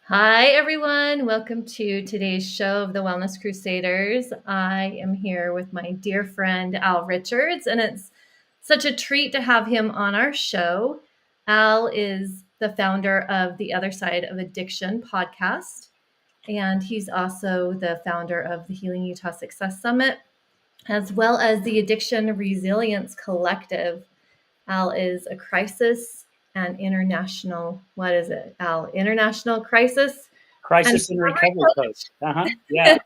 Hi, everyone. Welcome to today's show of the Wellness Crusaders. I am here with my dear friend, Al Richards, and it's such a treat to have him on our show. Al is the founder of the Other Side of Addiction podcast, and he's also the founder of the Healing Utah Success Summit, as well as the Addiction Resilience Collective. Al is a crisis and international, what is it, Al? International crisis and Crisis and recovery coach. Yeah.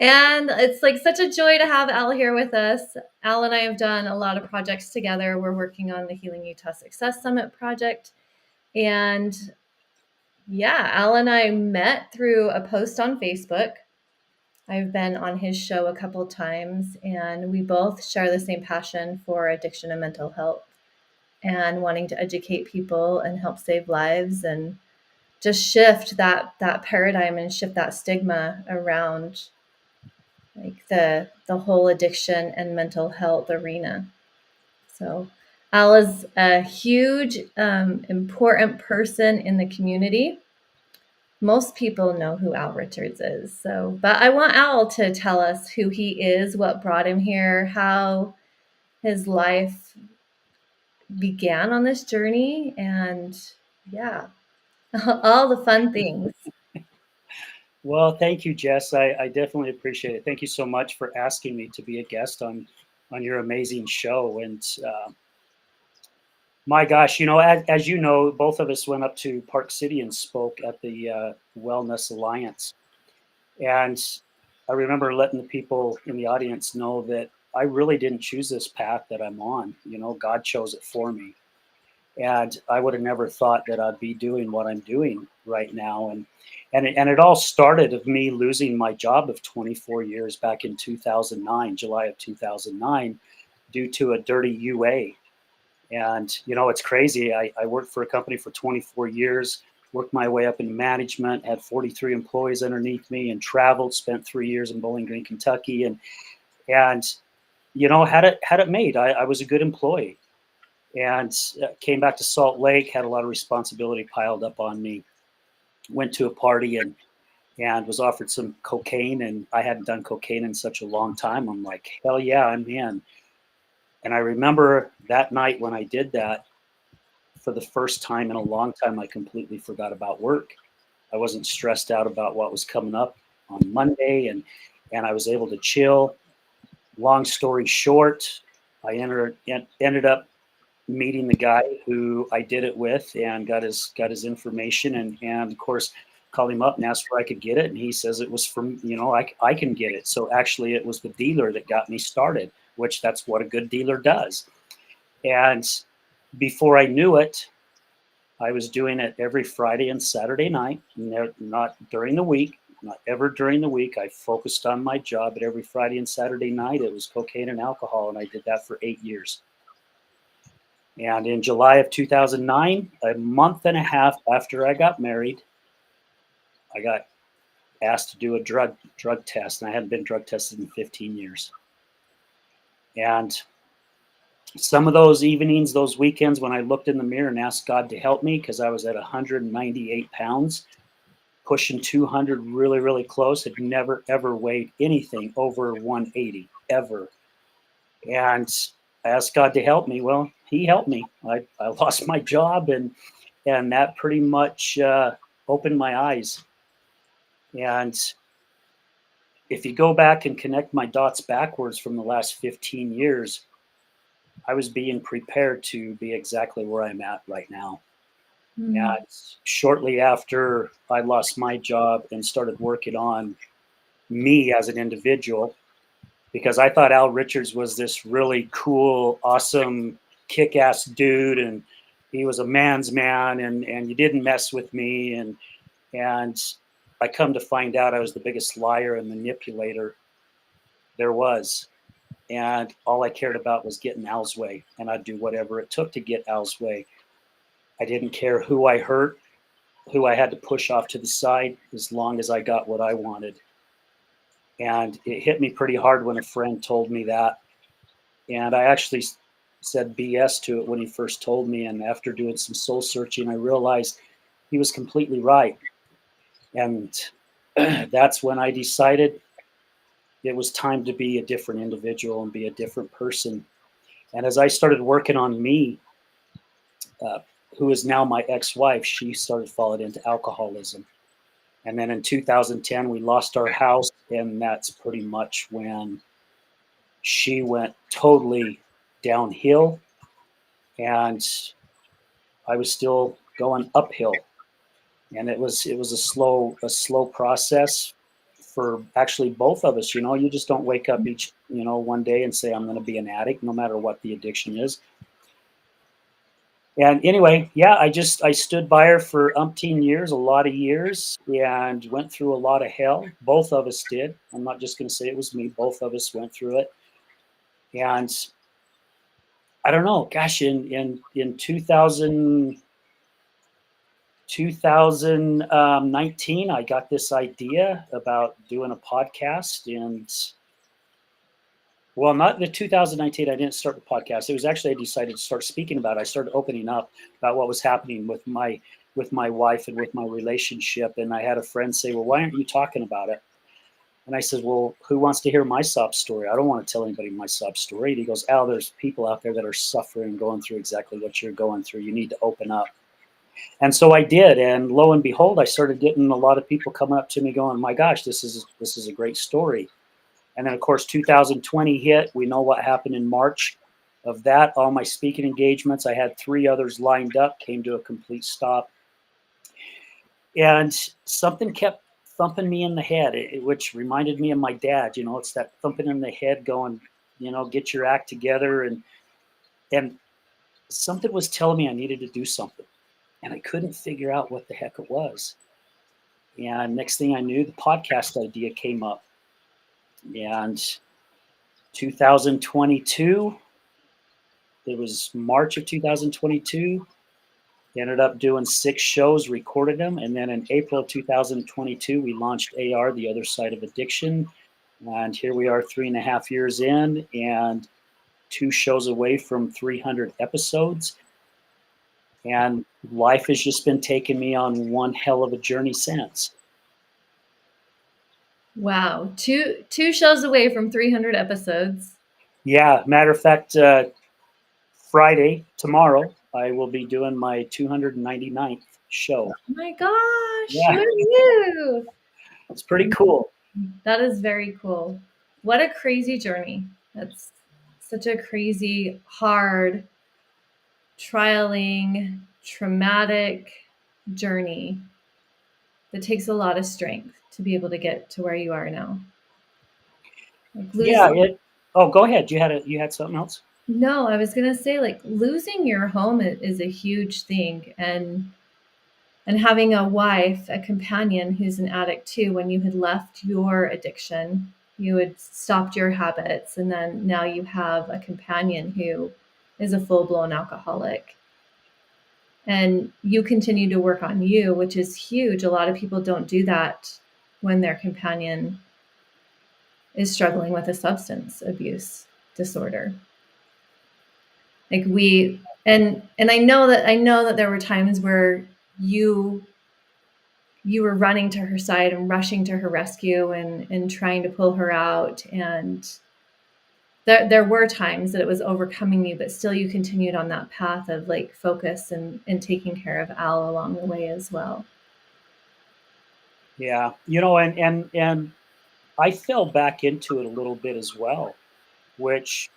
and it's like such a joy to have Al here with us. Al and I have done a lot of projects together. We're working on the Healing Utah Success Summit project. And yeah, Al and I met through a post on Facebook. I've been on his show a couple times, and we both share the same passion for addiction and mental health and wanting to educate people and help save lives and just shift that paradigm and shift that stigma around like the whole addiction and mental health arena. So Al is a huge important person in the community. Most people know who Al Richards is. So, but I want Al to tell us who he is, what brought him here, how his life began on this journey, and yeah, all the fun things. Well, thank you, Jess. I definitely appreciate it. Thank you so much for asking me to be a guest on your amazing show. And my gosh, as you know, both of us went up to Park City and spoke at the Wellness Alliance. And I remember letting the people in the audience know that I really didn't choose this path that I'm on. God chose it for me. And I would have never thought that I'd be doing what I'm doing right now. And it all started of me losing my job of 24 years back in 2009, July of 2009, due to a dirty UA. And it's crazy. I worked for a company for 24 years, worked my way up in management, had 43 employees underneath me, and traveled. Spent 3 years in Bowling Green, Kentucky, and had it made. I was a good employee, and came back to Salt Lake, had a lot of responsibility piled up on me. Went to a party and was offered some cocaine, and I hadn't done cocaine in such a long time. I'm like, hell yeah, I'm in. And I remember that night when I did that, for the first time in a long time, I completely forgot about work. I wasn't stressed out about what was coming up on Monday, and I was able to chill. Long story short, I ended up meeting the guy who I did it with and got his information, and of course called him up and asked where I could get it, and he says it was from, I can get it. So actually it was the dealer that got me started, which that's what a good dealer does. And before I knew it, I was doing it every Friday and Saturday night, not during the week, not ever during the week. I focused on my job, but every Friday and Saturday night it was cocaine and alcohol, and I did that for 8 years. And in July of 2009, a month and a half after I got married, I got asked to do a drug test, and I hadn't been drug tested in 15 years. And some of those evenings, those weekends, when I looked in the mirror and asked God to help me, because I was at 198 pounds, pushing 200, really, really close, had never, ever weighed anything over 180, ever. And I asked God to help me. Well, he helped me. I lost my job, and that pretty much opened my eyes. And if you go back and connect my dots backwards from the last 15 years, I was being prepared to be exactly where I'm at right now. And shortly after I lost my job and started working on me as an individual, because I thought Al Richards was this really cool, awesome, kick-ass dude, and he was a man's man, and you didn't mess with me, and I come to find out I was the biggest liar and manipulator there was. And all I cared about was getting Al's way, and I'd do whatever it took to get Al's way. I didn't care who I hurt, who I had to push off to the side, as long as I got what I wanted. And it hit me pretty hard when a friend told me that. And I actually said BS to it when he first told me. And after doing some soul searching, I realized he was completely right. And that's when I decided it was time to be a different individual and be a different person. And as I started working on me, uh, who is now my ex-wife, she started falling into alcoholism. And then in 2010, we lost our house, and that's pretty much when she went totally downhill, and I was still going uphill. And it was a slow process for actually both of us. You just don't wake up each one day and say I'm going to be an addict, no matter what the addiction is. And anyway, yeah, I stood by her for umpteen years, a lot of years, and went through a lot of hell. Both of us did. I'm not just going to say it was me. Both of us went through it. And I don't know, gosh, in 2019, I got this idea about doing a podcast. And well, not the 2019, I didn't start the podcast. It was actually I decided to start speaking about it. I started opening up about what was happening with my wife and with my relationship. And I had a friend say, well, why aren't you talking about it? And I said, well, who wants to hear my sob story? I don't want to tell anybody my sob story. And he goes, Al, there's people out there that are suffering and going through exactly what you're going through. You need to open up. And so I did. And lo and behold, I started getting a lot of people coming up to me going, my gosh, this is a great story. And then, of course, 2020 hit. We know what happened in March of that. All my speaking engagements, I had 3 others lined up, came to a complete stop. And something kept thumping me in the head, which reminded me of my dad. It's that thumping in the head going, get your act together. And something was telling me I needed to do something. And I couldn't figure out what the heck it was. And next thing I knew, the podcast idea came up. And 2022, it was March of 2022. Ended up doing 6 shows, recorded them. And then in April of 2022, we launched AR, The Other Side of Addiction. And here we are 3.5 years in and 2 shows away from 300 episodes. And life has just been taking me on one hell of a journey since. Wow. Two shows away from 300 episodes. Yeah, matter of fact, Friday, tomorrow, I will be doing my 299th show. Oh my gosh. Yeah, Who knew? it's pretty cool. That is very cool. What a crazy journey. That's such a crazy, hard, trialing, traumatic journey that takes a lot of strength to be able to get to where you are now. Like Yeah. Oh, go ahead. You had something else? No, I was gonna say, like, losing your home is a huge thing, and having a wife, a companion who's an addict too. When you had left your addiction, you had stopped your habits, and then now you have a companion who is a full-blown alcoholic. And you continue to work on you, which is huge. A lot of people don't do that when their companion is struggling with a substance abuse disorder. Like and I know that there were times where you were running to her side and rushing to her rescue and trying to pull her out, and there were times that it was overcoming you, but still you continued on that path of like focus and taking care of Al along the way as well. Yeah. And I fell back into it a little bit as well, which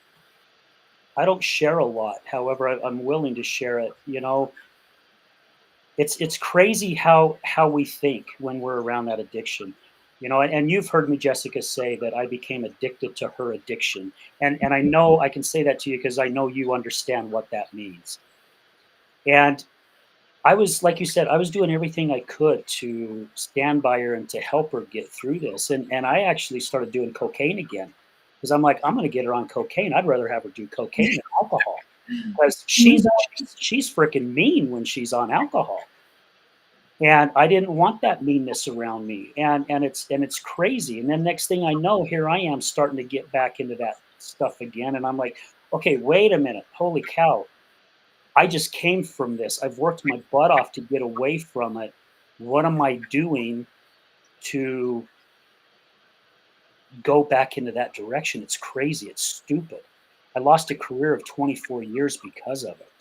I don't share a lot. However, I'm willing to share it. It's crazy how we think when we're around that addiction. And you've heard me, Jessica, say that I became addicted to her addiction. And I know I can say that to you because I know you understand what that means. And I was, like you said, I was doing everything I could to stand by her and to help her get through this. And I actually started doing cocaine again because I'm like, I'm going to get her on cocaine. I'd rather have her do cocaine than alcohol because she's freaking mean when she's on alcohol. And I didn't want that meanness around me. And it's crazy. And then next thing I know, here I am starting to get back into that stuff again. And I'm like, okay, wait a minute. Holy cow. I just came from this. I've worked my butt off to get away from it. What am I doing to go back into that direction? It's crazy. It's stupid. I lost a career of 24 years because of it.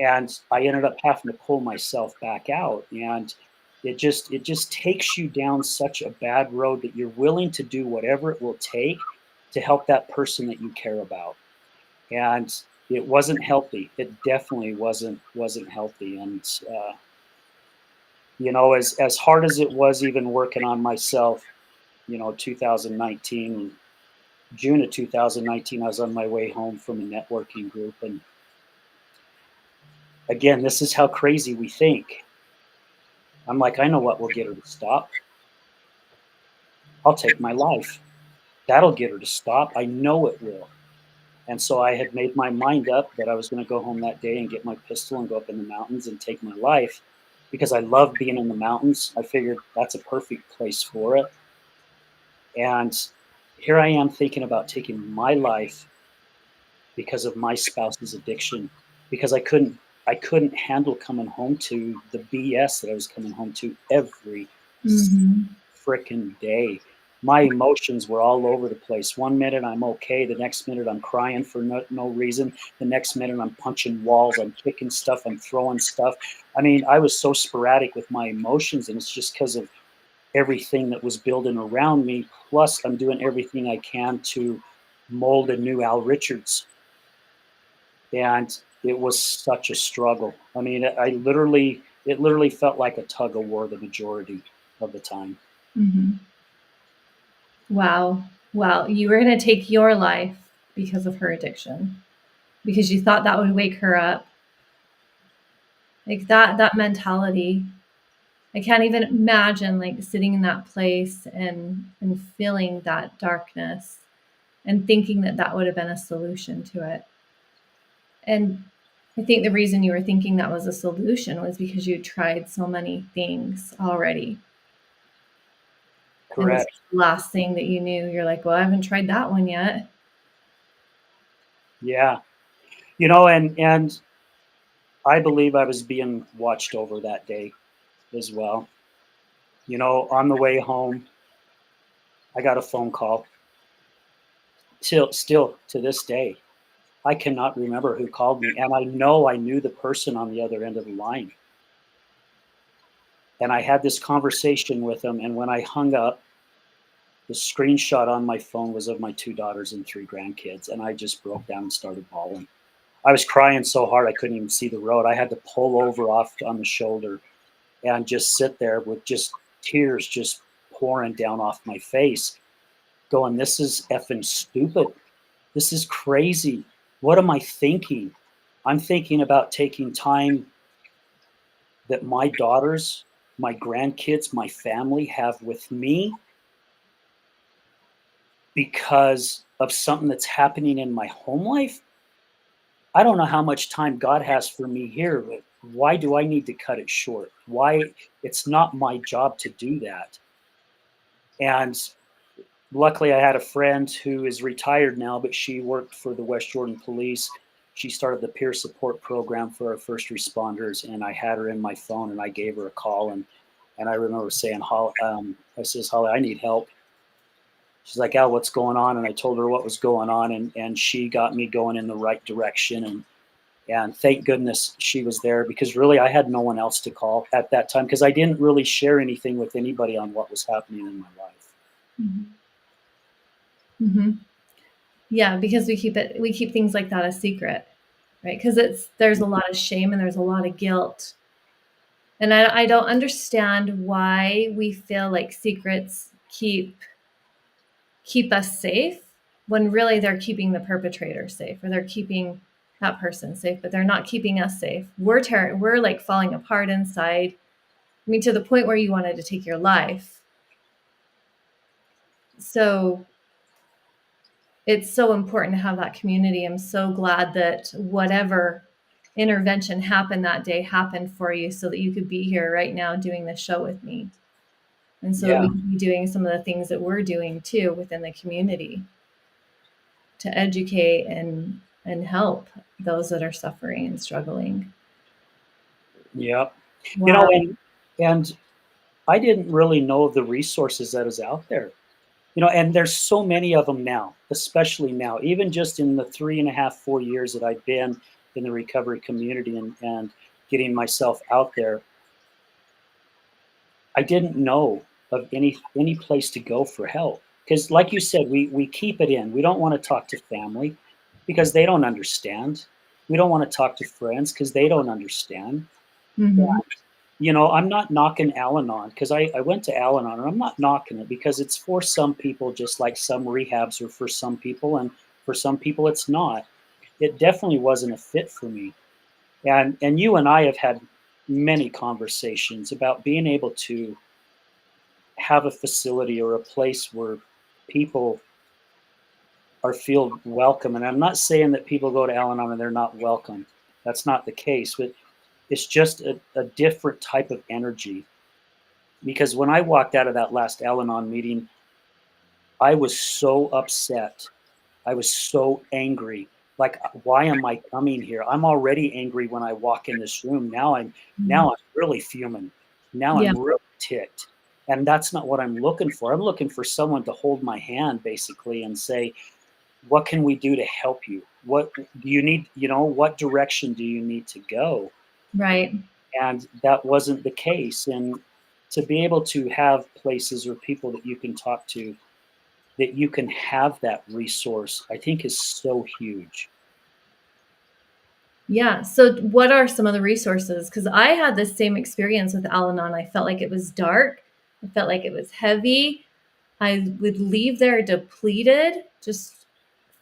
And I ended up having to pull myself back out. And it just takes you down such a bad road that you're willing to do whatever it will take to help that person that you care about. And it wasn't healthy. It definitely wasn't healthy. And as hard as it was, even working on myself, 2019, June of 2019, I was on my way home from a networking group, and again, this is how crazy we think. I'm like, I know what will get her to stop. I'll take my life. That'll get her to stop. I know it will. And so I had made my mind up that I was going to go home that day and get my pistol and go up in the mountains and take my life because I love being in the mountains. I figured that's a perfect place for it. And here I am thinking about taking my life because of my spouse's addiction, because I couldn't handle coming home to the BS that I was coming home to every Mm-hmm. freaking day. My emotions were all over the place. One minute I'm okay, the next minute I'm crying for no reason. The next minute I'm punching walls, I'm kicking stuff, I'm throwing stuff. I mean, I was so sporadic with my emotions, and it's just because of everything that was building around me. Plus, I'm doing everything I can to mold a new Al Richards, and it was such a struggle. I mean, it literally felt like a tug of war the majority of the time. Mm-hmm. Wow. Wow. You were going to take your life because of her addiction, because you thought that would wake her up. Like that mentality. I can't even imagine like sitting in that place and feeling that darkness and thinking that that would have been a solution to it. And I think the reason you were thinking that was a solution was because you tried so many things already. And this Correct. last thing that you knew, you're like, well, I haven't tried that one yet. Yeah. And I believe I was being watched over that day as well. On the way home, I got a phone call. Still to this day, I cannot remember who called me, and I know I knew the person on the other end of the line. And I had this conversation with him, and when I hung up, the screenshot on my phone was of my two daughters and three grandkids, and I just broke down and started bawling. I was crying so hard I couldn't even see the road. I had to pull over off on the shoulder and just sit there with just tears just pouring down off my face, going, this is effing stupid. This is crazy. What am I thinking? I'm thinking about taking time that my daughters, my grandkids, my family have with me because of something that's happening in my home life. I don't know how much time God has for me here, but why do I need to cut it short? Why? It's not my job to do that. And luckily, I had a friend who is retired now, but she worked for the West Jordan Police. She started the peer support program for our first responders, and I had her in my phone, and I gave her a call, and I remember saying, "Holly," I says, "Holly, I need help." She's like, "Al, what's going on?" And I told her what was going on, and she got me going in the right direction, and thank goodness she was there, because really I had no one else to call at that time, because I didn't really share anything with anybody on what was happening in my life. Mm-hmm. Mm-hmm. Yeah, because we keep things like that a secret, right? Because there's a lot of shame and there's a lot of guilt. And I don't understand why we feel like secrets keep us safe when really they're keeping the perpetrator safe, or they're keeping that person safe, but they're not keeping us safe. We're like falling apart inside. I mean, to the point where you wanted to take your life. So it's so important to have that community. I'm so glad that whatever intervention happened that day happened for you so that you could be here right now doing this show with me. And so that Yeah, we can be doing some of the things that we're doing too within the community to educate and help those that are suffering and struggling. Yeah. You know, Wow. and I didn't really know of the resources that is out there. You know, and there's so many of them now, especially now, even just in the 3.5, 4 years that I've been in the recovery community and getting myself out there. I didn't know of any place to go for help. Because like you said, we keep it in. We don't want to talk to family because they don't understand. We don't want to talk to friends because they don't understand. Mm-hmm. You know, I'm not knocking Al-Anon because I went to Al-Anon and I'm not knocking it because it's for some people, just like some rehabs are for some people, and for some people it's not. It definitely wasn't a fit for me. And you and I have had many conversations about being able to have a facility or a place where people are feel welcome. And I'm not saying that people go to Al-Anon and they're not welcome. That's not the case, but it's just a different type of energy. Because when I walked out of that last Al-Anon meeting, I was so upset. I was so angry. Like, why am I coming here? I'm already angry when I walk in this room. Now I'm really fuming. Now Yeah. I'm really ticked. And that's not what I'm looking for. I'm looking for someone to hold my hand basically and say, what can we do to help you? What do you need? You know, what direction do you need to go? Right. And that wasn't the case. And to be able to have places or people that you can talk to, that you can have that resource, I think is so huge. Yeah. So, what are some of the resources? Because I had the same experience with Al Anon. I felt like it was dark, I felt like it was heavy. I would leave there depleted, just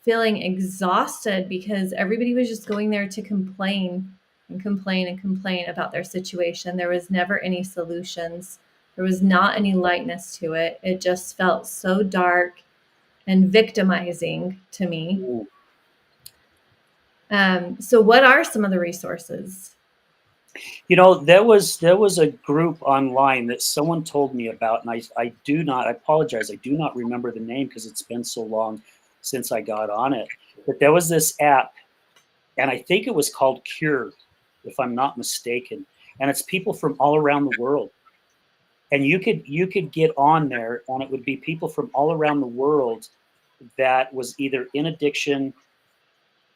feeling exhausted because everybody was just going there to complain and complain and complain about their situation. There was never any solutions, there was not any lightness to it. It just felt so dark and victimizing to me. Ooh. So, what are some of the resources? You know, there was a group online that someone told me about, and I apologize, I do not remember the name because it's been so long since I got on it. But there was this app, and I think it was called Cure, if I'm not mistaken. And it's people from all around the world. And you could get on there, and it would be people from all around the world that was either in addiction,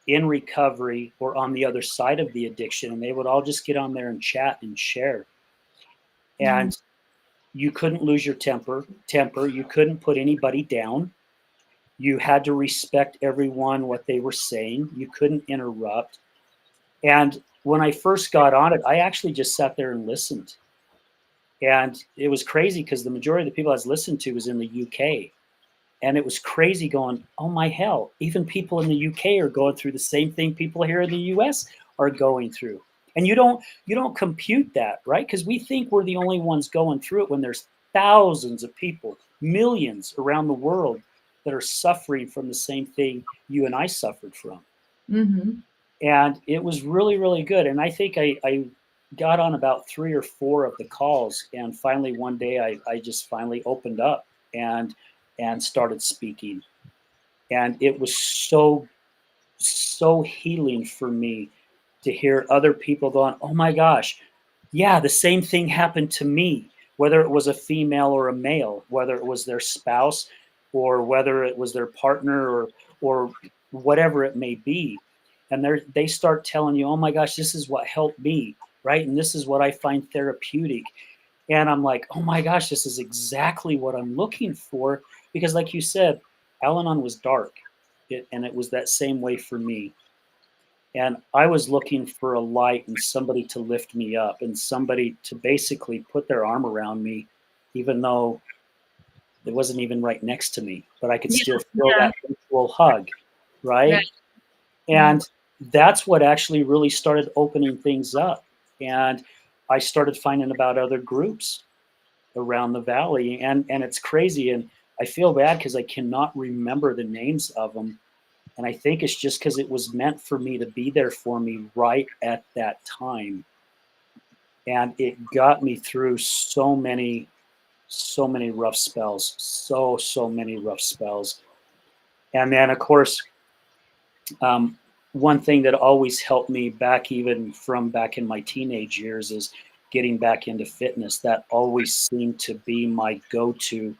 in recovery, or on the other side of the addiction, and they would all just get on there and chat and share. Mm, And you couldn't lose your temper, you couldn't put anybody down, you had to respect everyone what they were saying, you couldn't interrupt. And when I first got on it, I actually just sat there and listened. And it was crazy because the majority of the people I was listening to was in the UK. And it was crazy going, oh my hell, even people in the UK are going through the same thing people here in the US are going through. And you don't compute that, right? Because we think we're the only ones going through it when there's thousands of people, millions around the world that are suffering from the same thing you and I suffered from. mm-hmm. And it was really, really good. And I think I got on about 3 or 4 of the calls, and finally one day I just finally opened up and started speaking. And it was so healing for me to hear other people going, oh my gosh, yeah, the same thing happened to me, whether it was a female or a male, whether it was their spouse or whether it was their partner or whatever it may be. And they start telling you, oh my gosh, this is what helped me, right? And this is what I find therapeutic. And I'm like, oh my gosh, this is exactly what I'm looking for. Because, like you said, Al Anon was dark, and it was that same way for me. And I was looking for a light and somebody to lift me up and somebody to basically put their arm around me, even though it wasn't even right next to me, but I could Yeah. still feel Yeah. that mutual hug, Right. right? Right. And that's what actually really started opening things up. And I started finding about other groups around the valley, and it's crazy. And I feel bad because I cannot remember the names of them, and I think it's just because it was meant for me to be there for me right at that time. And it got me through so many rough spells, so many rough spells. And then, of course, um, one thing that always helped me back, even from back in my teenage years, is getting back into fitness. That always seemed to be my go-to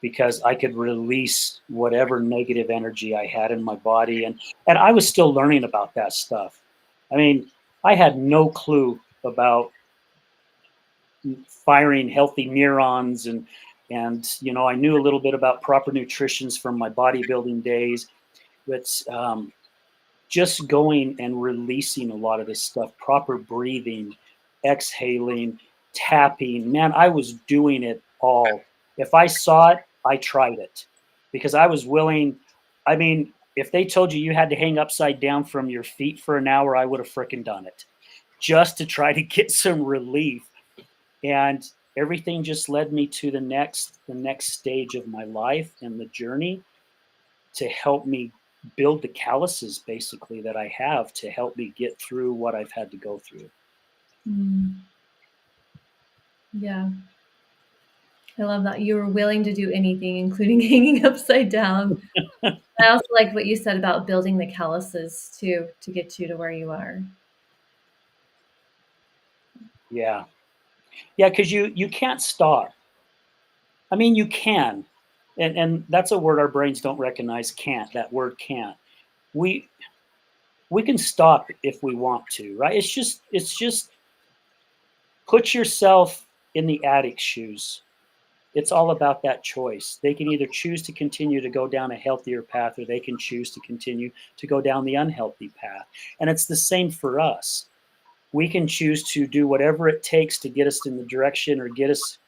because I could release whatever negative energy I had in my body. And I was still learning about that stuff. I mean, I had no clue about firing healthy neurons, and I knew a little bit about proper nutrition from my bodybuilding days, but just going and releasing a lot of this stuff, proper breathing, exhaling, tapping. Man, I was doing it all. If I saw it, I tried it because I was willing. I mean, if they told you you had to hang upside down from your feet for an hour, I would have freaking done it just to try to get some relief. And everything just led me to the next stage of my life and the journey to help me build the calluses basically that I have to help me get through what I've had to go through. Yeah. I love that you were willing to do anything, including hanging upside down. I also like what you said about building the calluses too, to get you to where you are. Yeah. Yeah, because you can't stop. I mean, you can. And that's a word our brains don't recognize, can't. That word can't. We we can stop if we want to, right? It's just put yourself in the addict's shoes. It's all about that choice. They can either choose to continue to go down a healthier path or they can choose to continue to go down the unhealthy path. And it's the same for us. We can choose to do whatever it takes to get us in the direction or get us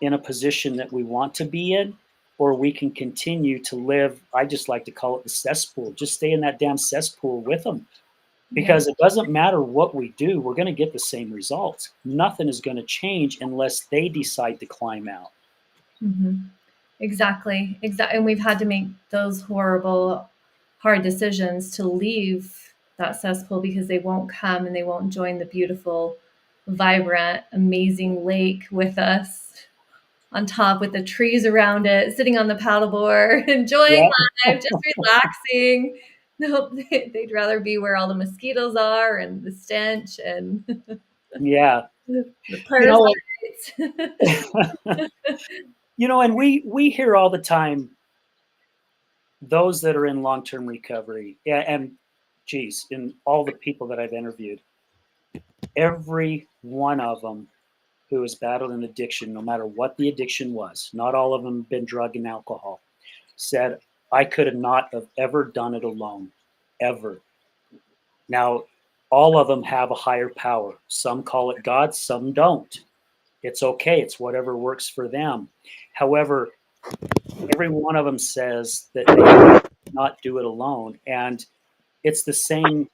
in a position that we want to be in, or we can continue to live. I just like to call it the cesspool. Just stay in that damn cesspool with them Yeah. because it doesn't matter what we do, we're going to get the same results. Nothing is going to change unless they decide to climb out. Exactly. Exactly. And we've had to make those horrible, hard decisions to leave that cesspool because they won't come and they won't join the beautiful, vibrant, amazing lake with us on top with the trees around it, sitting on the paddleboard, enjoying Yeah, life, just relaxing. Nope, they'd rather be where all the mosquitoes are and the stench and yeah. the You know, parasites. and we hear all the time those that are in long-term recovery, and geez, in all the people that I've interviewed, every one of them who has battled an addiction, no matter what the addiction was, not all of them have been drug and alcohol, said, I could have not have ever done it alone, ever. Now, all of them have a higher power. Some call it God, some don't. It's okay. It's whatever works for them. However, every one of them says that they could not do it alone. And it's the same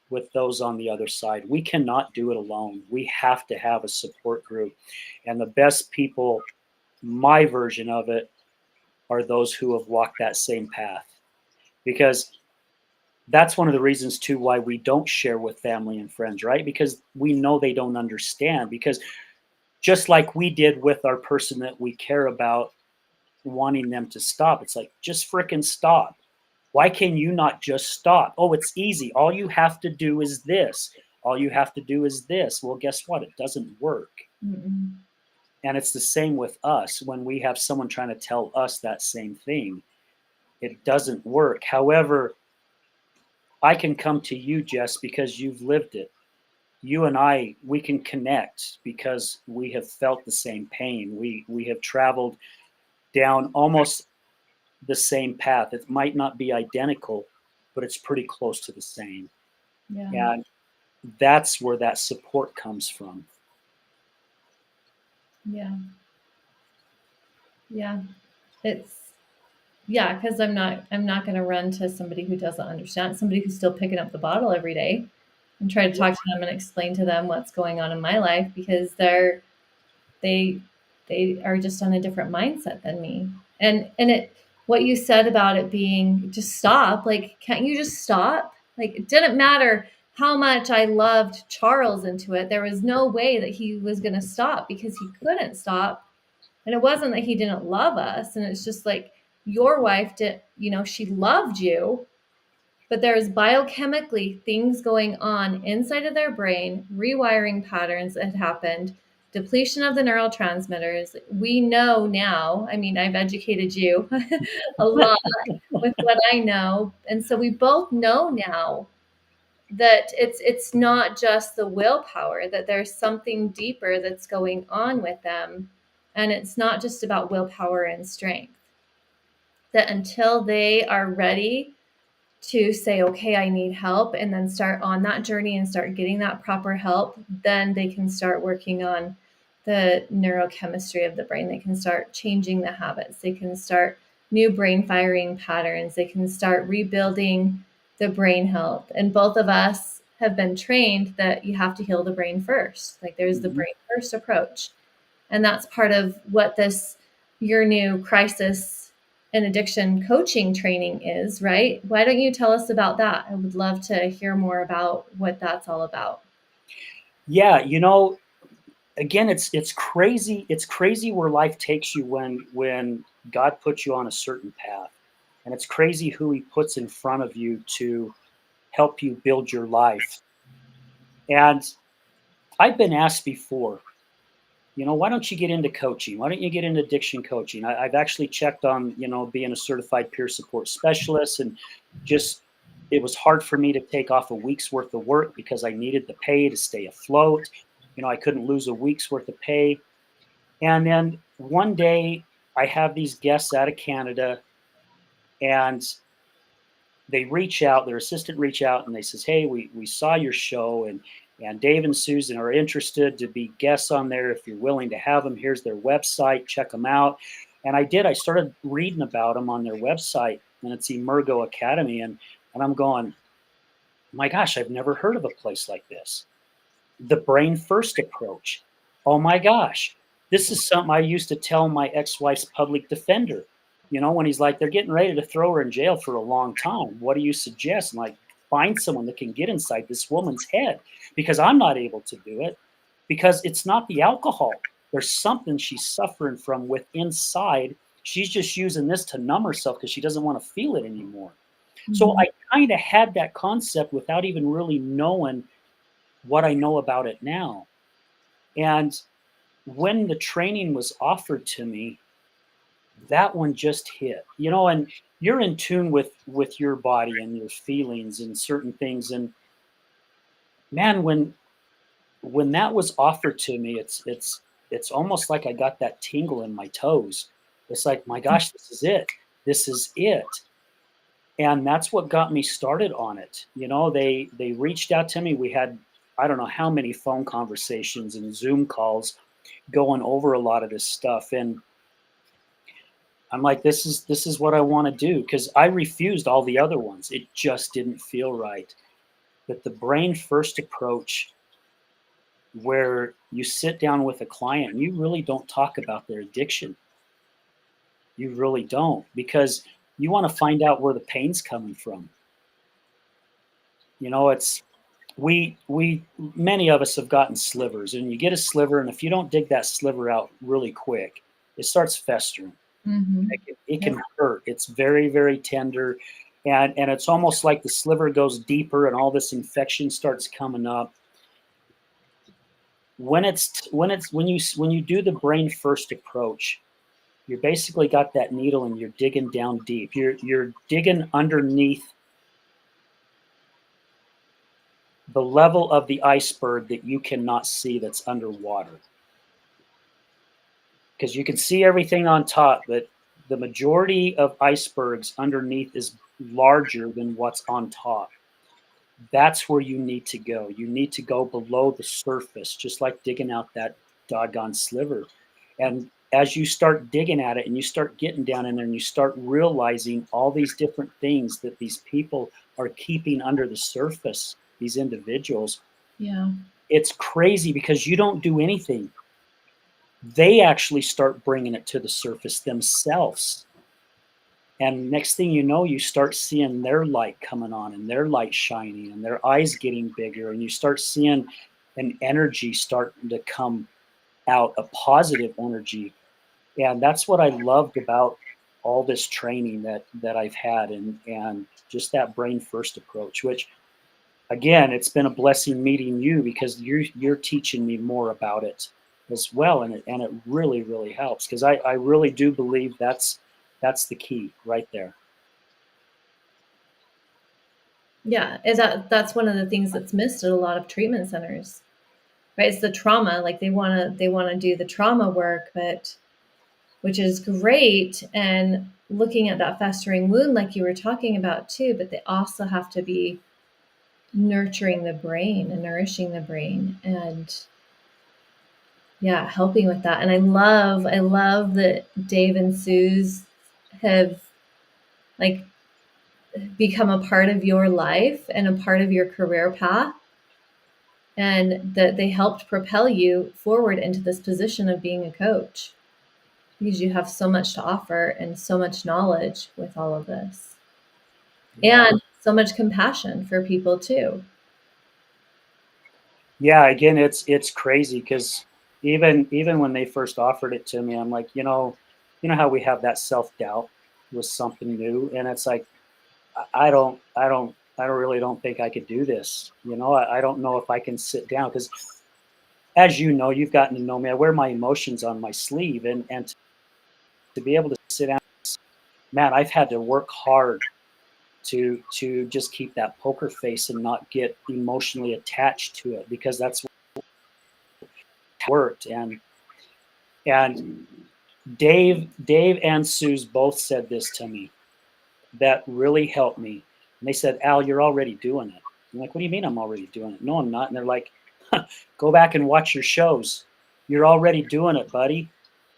with those on the other side. We cannot do it alone. We have to have a support group. And the best people, my version of it, are those who have walked that same path. Because that's one of the reasons too why we don't share with family and friends, right? Because we know they don't understand. Because just like we did with our person that we care about, wanting them to stop, it's like, just fricking stop. Why can you not just stop? Oh, it's easy. All you have to do is this. All you have to do is this. Well, guess what? It doesn't work. Mm-mm. And it's the same with us when we have someone trying to tell us that same thing. It doesn't work. However, I can come to you, Jess, because you've lived it. You and I, we can connect because we have felt the same pain. We have traveled down almost the same path. It might not be identical, but it's pretty close to the same. Yeah. And that's where that support comes from. Yeah. Yeah. It's yeah, because I'm not going to run to somebody who doesn't understand, somebody who's still picking up the bottle every day and try to talk to them and explain to them what's going on in my life because they they are just on a different mindset than me. And it what you said about it being just stop, like can't you just stop? Like it didn't matter how much I loved Charles into it. There was no way that he was going to stop because he couldn't stop. And it wasn't that he didn't love us. And it's just like your wife did, she loved you, but there's biochemically things going on inside of their brain, rewiring patterns that happened, depletion of the neurotransmitters. We know now, I mean, I've educated you a lot with what I know. And so we both know now that it's not just the willpower, that there's something deeper that's going on with them. And it's not just about willpower and strength. That until they are ready to say, okay, I need help, and then start on that journey and start getting that proper help, then they can start working on the neurochemistry of the brain. They can start changing the habits. They can start new brain firing patterns. They can start rebuilding the brain health. And both of us have been trained that you have to heal the brain first. Like there's the brain first approach. And that's part of what this your new crisis and addiction coaching training is, right? Why don't you tell us about that? I would love to hear more about what that's all about. Yeah, again, it's crazy. It's crazy where life takes you when God puts you on a certain path, and it's crazy who He puts in front of you to help you build your life. And I've been asked before, why don't you get into coaching? Why don't you get into addiction coaching? I've actually checked on, being a certified peer support specialist, and just it was hard for me to take off a week's worth of work because I needed the pay to stay afloat. I couldn't lose a week's worth of pay. And then one day I have these guests out of Canada, and they reach out, their assistant reach out, and they says, hey, we saw your show, and Dave and Susan are interested to be guests on there. If you're willing to have them, here's their website, check them out. And I started reading about them on their website, and it's Emergo Academy. And I'm going, my gosh, I've never heard of a place like this. The brain first approach. Oh my gosh, this is something I used to tell my ex-wife's public defender. When he's like, they're getting ready to throw her in jail for a long time. What do you suggest? I'm like, find someone that can get inside this woman's head, because I'm not able to do it, because it's not the alcohol. There's something she's suffering from with inside. She's just using this to numb herself because she doesn't want to feel it anymore. So I kind of had that concept without even really knowing what I know about it now. And when the training was offered to me, that one just hit, and you're in tune with your body and your feelings and certain things. And man, when that was offered to me, it's almost like I got that tingle in my toes. It's like, my gosh, this is it. This is it. And that's what got me started on it. They reached out to me. We had, I don't know how many phone conversations and Zoom calls going over a lot of this stuff. And I'm like, this is what I want to do, because I refused all the other ones. It just didn't feel right. But the brain first approach, where you sit down with a client and you really don't talk about their addiction. You really don't, because you want to find out where the pain's coming from. It's we many of us have gotten slivers, and you get a sliver, and if you don't dig that sliver out really quick, it starts festering. It can hurt. It's very, very tender, and it's almost like the sliver goes deeper, and all this infection starts coming up. When you do the brain first approach, you're basically got that needle and you're digging down deep. You're digging underneath the level of the iceberg that you cannot see, that's underwater. Because you can see everything on top, but the majority of icebergs underneath is larger than what's on top. That's where you need to go. You need to go below the surface, just like digging out that doggone sliver. And as you start digging at it and you start getting down in there and you start realizing all these different things that these people are keeping under the surface, these individuals, it's crazy, because you don't do anything. They actually start bringing it to the surface themselves. And next thing you know, you start seeing their light coming on and their light shining and their eyes getting bigger. And you start seeing an energy starting to come out, a positive energy. And that's what I loved about all this training that I've had, and just that brain first approach, which again, it's been a blessing meeting you because you're teaching me more about it as well, and it really really helps because I really do believe that's the key right there. Yeah, is that's one of the things that's missed at a lot of treatment centers, right? It's the trauma. Like they want to do the trauma work, but which is great, and looking at that festering wound like you were talking about too, but they also have to be nurturing the brain and nourishing the brain, and yeah, helping with that. And I love that Dave and Sue's have like become a part of your life and a part of your career path, and that they helped propel you forward into this position of being a coach because you have so much to offer and so much knowledge with all of this, Yeah. and so much compassion for people too. Yeah, again, it's crazy because even when they first offered it to me, I'm like, you know how we have that self doubt with something new, and it's like I really don't think I could do this. I don't know if I can sit down because, as you know, you've gotten to know me. I wear my emotions on my sleeve, and to be able to sit down, man, I've had to work hard to just keep that poker face and not get emotionally attached to it because that's what worked. And Dave and Suze both said this to me that really helped me. And they said, Al, you're already doing it. I'm like, what do you mean I'm already doing it? No, I'm not. And they're like, go back and watch your shows. You're already doing it, buddy.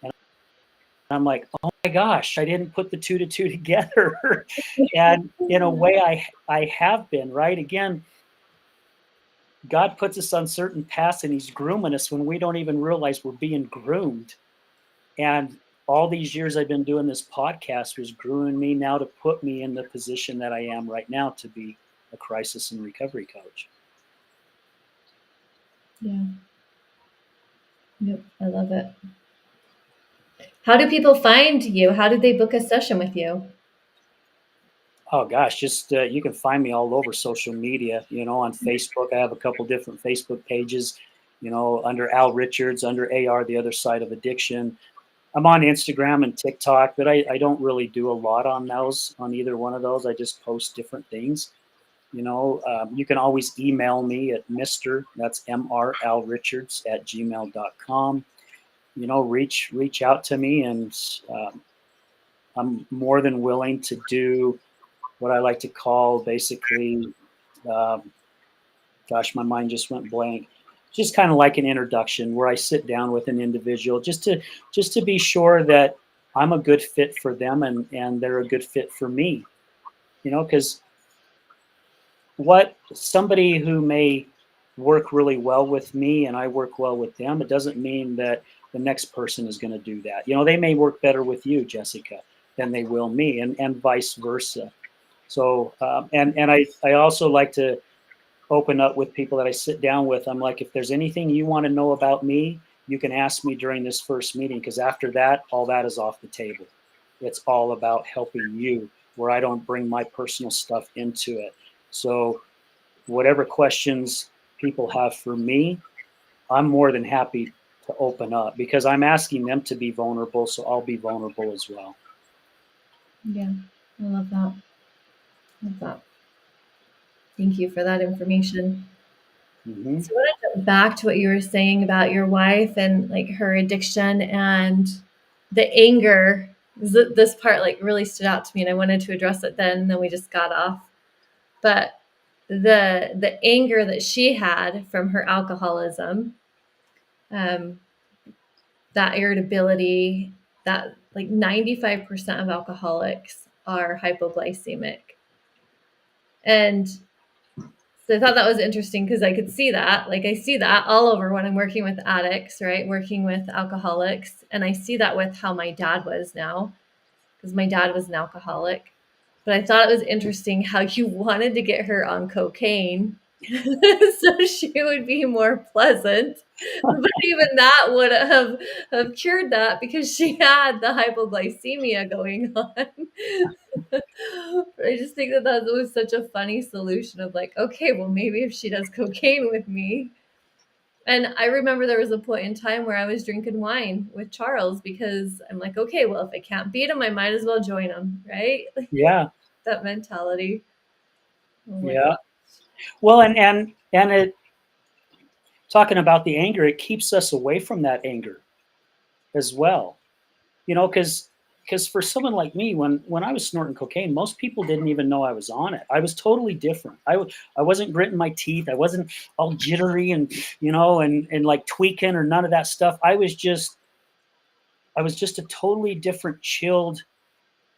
And I'm like, oh my gosh, I didn't put the two to two together. And in a way, I have been, right? Again, God puts us on certain paths and He's grooming us when we don't even realize we're being groomed. And all these years I've been doing this podcast was grooming me now to put me in the position that I am right now to be a crisis and recovery coach. Yeah. Yep. I love it. How do people find you? How do they book a session with you? Oh gosh, just you can find me all over social media. On Facebook, I have a couple different Facebook pages. Under Al Richards, under AR, the other side of addiction. I'm on Instagram and TikTok, but I don't really do a lot on either one of those. I just post different things. You can always email me at that's MR at gmail.com. Reach out to me, and I'm more than willing to do what I like to call basically, um, gosh, my mind just went blank. Just kind of like an introduction where I sit down with an individual just to be sure that I'm a good fit for them and they're a good fit for me. Because what somebody who may work really well with me and I work well with them, it doesn't mean that the next person is going to do that. They may work better with you, Jessica, than they will me, and vice versa. So, and I also like to open up with people that I sit down with. I'm like, if there's anything you want to know about me, you can ask me during this first meeting, because after that, all that is off the table. It's all about helping you, where I don't bring my personal stuff into it. So, whatever questions people have for me, I'm more than happy to open up because I'm asking them to be vulnerable. So, I'll be vulnerable as well. Yeah, I love that. Love that. Thank you for that information. Mm-hmm. So I want to jump back to what you were saying about your wife and like her addiction and the anger. This part like really stood out to me, and I wanted to address it then, and then we just got off. But the anger that she had from her alcoholism, um, that irritability, that like 95% of alcoholics are hypoglycemic. And so I thought that was interesting because I could see that. Like I see that all over when I'm working with addicts, right? Working with alcoholics. And I see that with how my dad was now, because my dad was an alcoholic. But I thought it was interesting how you wanted to get her on cocaine So she would be more pleasant. But even that would have cured that because she had the hypoglycemia going on. But I just think that that was such a funny solution of like, okay, well, maybe if she does cocaine with me. And I remember there was a point in time where I was drinking wine with Charles because I'm like, okay, well, if I can't beat him, I might as well join him, right? Like Yeah. that mentality. Oh my Yeah. God. Well, and it, talking about the anger, it keeps us away from that anger as well. You know, because for someone like me, when I was snorting cocaine, most people didn't even know I was on it. I was totally different. I wasn't gritting my teeth. I wasn't all jittery and and like tweaking or none of that stuff. I was just a totally different, chilled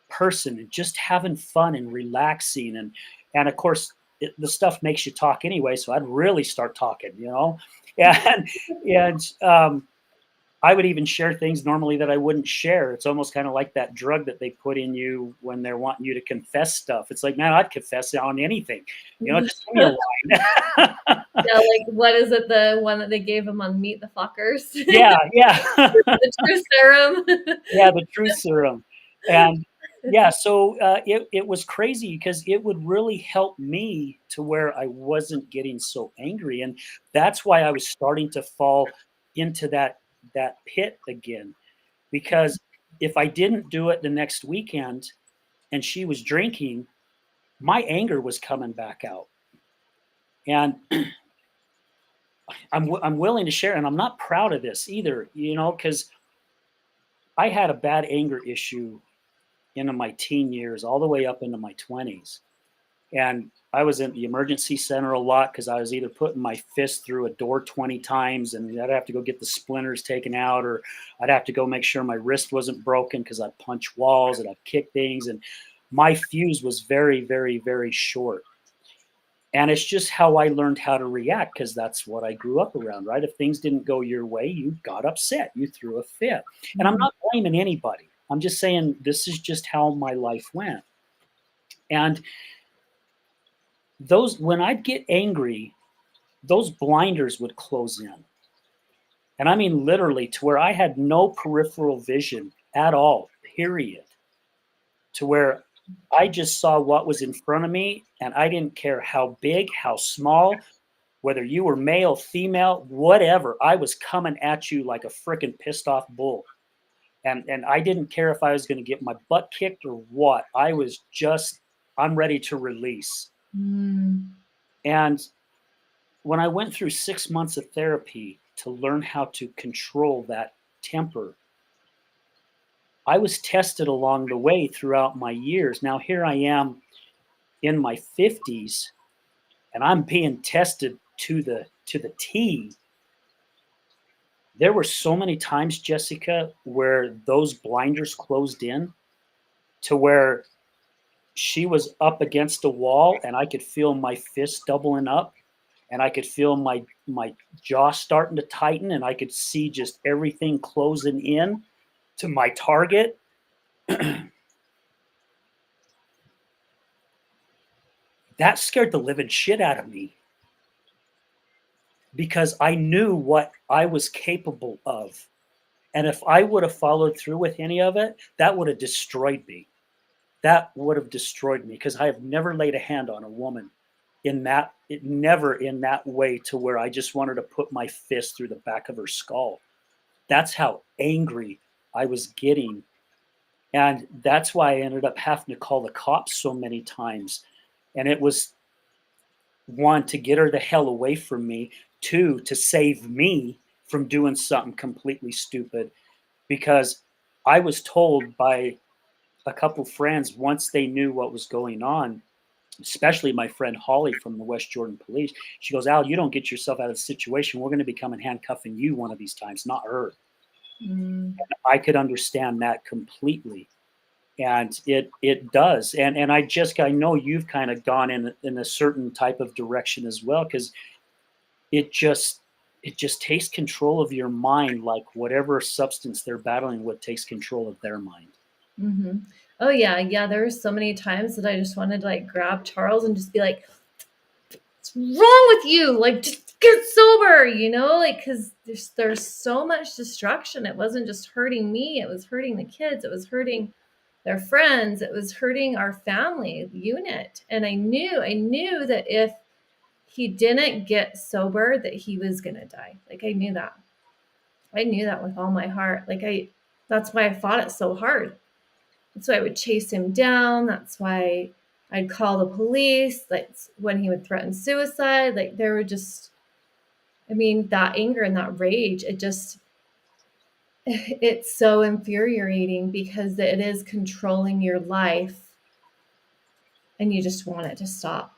person, and just having fun and relaxing, and of course the stuff makes you talk anyway. So I'd really start talking. And I would even share things normally that I wouldn't share. It's almost kind of like that drug that they put in you when they're wanting you to confess stuff. It's like, man, I'd confess on anything. Just give me a line. Yeah, like what is it? The one that they gave him on Meet the Fockers, Yeah, yeah. the true serum. Yeah, the truth serum. And yeah, so it was crazy because it would really help me to where I wasn't getting so angry. And that's why I was starting to fall into that pit again. Because if I didn't do it the next weekend and she was drinking, my anger was coming back out. And I'm willing to share, and I'm not proud of this either, because I had a bad anger issue into my teen years, all the way up into my 20s. And I was in the emergency center a lot because I was either putting my fist through a door 20 times and I'd have to go get the splinters taken out, or I'd have to go make sure my wrist wasn't broken because I'd punch walls and I'd kick things. And my fuse was very, very, very short. And it's just how I learned how to react because that's what I grew up around, right? If things didn't go your way, you got upset, you threw a fit. And I'm not blaming anybody. I'm just saying this is just how my life went. And when I'd get angry, those blinders would close in. And I mean literally to where I had no peripheral vision at all, period. To where I just saw what was in front of me and I didn't care how big, how small, whether you were male, female, whatever. I was coming at you like a freaking pissed off bull. And I didn't care if I was going to get my butt kicked or what. I'm ready to release. Mm. And when I went through 6 months of therapy to learn how to control that temper, I was tested along the way throughout my years. Now, here I am in my 50s, and I'm being tested to the T. There were so many times, Jessica, where those blinders closed in to where she was up against a wall and I could feel my fist doubling up and I could feel my jaw starting to tighten and I could see just everything closing in to my target. That scared the living shit out of me because I knew what I was capable of. And if I would have followed through with any of it, that would have destroyed me. That would have destroyed me because I have never laid a hand on a woman never in that way to where I just wanted to put my fist through the back of her skull. That's how angry I was getting. And that's why I ended up having to call the cops so many times. And it was one, to get her the hell away from me, two, to save me from doing something completely stupid. Because I was told by a couple friends once they knew what was going on, especially my friend Holly from the West Jordan Police. She goes, Al, you don't get yourself out of the situation, we're going to be coming handcuffing you one of these times, not her. Mm. I could understand that completely. And it does. And I know you've kind of gone in a certain type of direction as well, because it just takes control of your mind, like whatever substance they're battling with takes control of their mind. Mm-hmm. Oh yeah, yeah. There were so many times that I just wanted to like grab Charles and just be like, what's wrong with you? Like, just get sober, you know, like, because there's so much destruction. It wasn't just hurting me, it was hurting the kids, it was hurting their friends, it was hurting our family unit. And I knew that if he didn't get sober, that he was gonna die. Like, I knew that with all my heart. Like, that's why I fought it so hard. That's why I would chase him down. That's why I'd call the police. Like, when he would threaten suicide, like, there were just, I mean, that anger and that rage, it's so infuriating because it is controlling your life and you just want it to stop.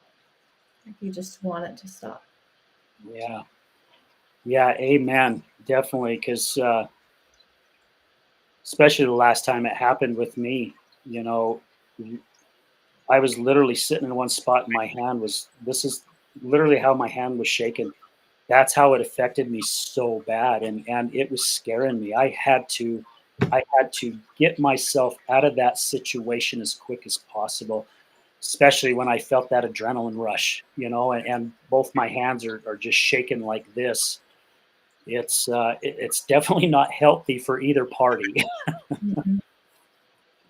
Like, you just want it to stop. Yeah. Yeah. Amen. Definitely. Because especially the last time it happened with me, you know, I was literally sitting in one spot and my hand was, this is literally how my hand was shaking. That's how it affected me so bad. And it was scaring me. I had to get myself out of that situation as quick as possible, especially when I felt that adrenaline rush, you know, and both my hands are just shaking like this. It's definitely not healthy for either party. Mm-hmm.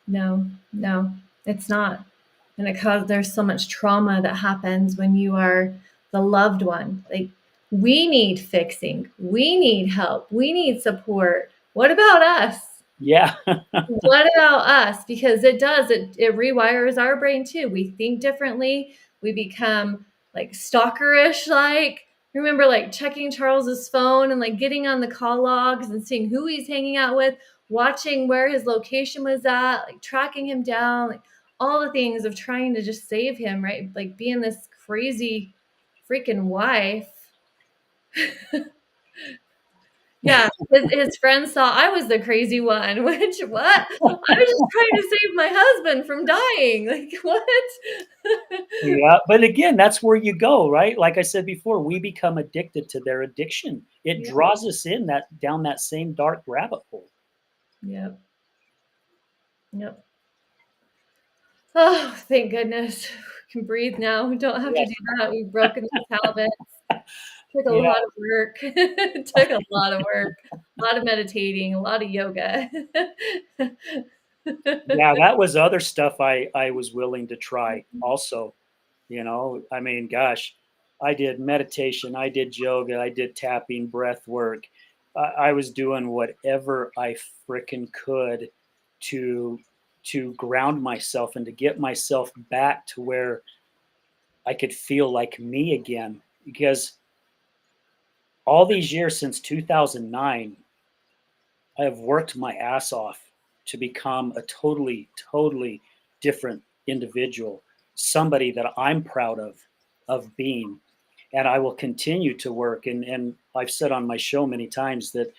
No, it's not. And there's so much trauma that happens when you are the loved one. Like, we need fixing, we need help, we need support. What about us? Yeah. What about us? Because it rewires our brain too. We think differently. We become like stalkerish, like, remember, like, checking Charles's phone and like getting on the call logs and seeing who he's hanging out with, watching where his location was at, like tracking him down, like all the things of trying to just save him, right? Like, being this crazy freaking wife. Yeah, his friends thought I was the crazy one, which, what? I was just trying to save my husband from dying. Like, what? Yeah, but again, that's where you go, right? Like I said before, we become addicted to their addiction. It Yep, draws us in that down that same dark rabbit hole. yep, yep. Oh, thank goodness. We can breathe now. We don't have to do Yes. that. We've broken those habits. Took a Yeah. lot of work. It took a lot of work, a lot of meditating, a lot of yoga. Yeah, that was other stuff I was willing to try also. You know, I mean, gosh, I did meditation, I did yoga, I did tapping, breath work. I was doing whatever I frickin' could to ground myself and to get myself back to where I could feel like me again. Because all these years since 2009, I have worked my ass off to become a totally different individual, somebody that I'm proud of being. And I will continue to work. And I've said on my show many times that